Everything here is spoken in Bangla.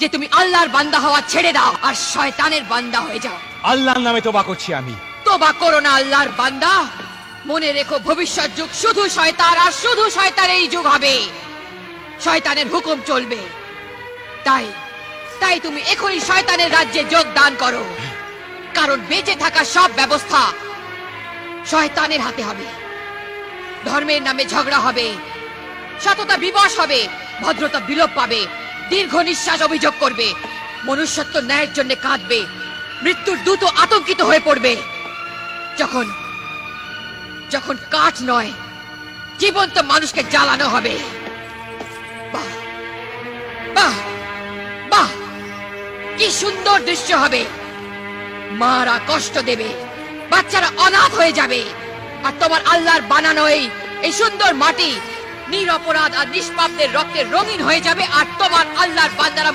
যে তুমি আল্লাহর বান্দা হওয়া ছেড়ে দাও আর শয়তানের বান্দা হয়ে যাও। আল্লাহর নামে তোবা করছি আমি। তোবা করো না আল্লাহর বান্দা, মনে রেখো ভবিষ্যৎ যুগ শুধু শয়তান আর শুধু শয়তানেরই যুগ হবে, শয়তানের হুকুম চলবে। তাই তাই তুমি এখনই শয়তানের রাজ্যে যোগদান করো, কারণ বেঁচে থাকা সব ব্যবস্থা শয়তানের হাতে হবে। ধর্মের নামে ঝগড়া হবে, সততা বিবশ হবে, ভদ্রতা বিলোপ পাবে, দীর্ঘ নিঃশ্বাস অভিযোগ করবে, মনুষ্যত্ব ন্যায়ের জন্য কাঁদবে, মৃত্যুর দূত আতঙ্কিত হয়ে পড়বে। যখন যখন কাঠ নয় জীবন্ত মানুষকে জ্বালানো হবে। বাহ বাহ বাহ, কি সুন্দর দৃশ্য হবে। মারা কষ্ট দেবে, বাচ্চারা অনাথ হয়ে যাবে, আর তোমার আল্লাহর বানানো এই সুন্দর মাটি নিরপরাধ আর নিষ্পাপদের রক্তে রঙিন হয়ে যাবে, আর তোমার আল্লাহর বান্দারা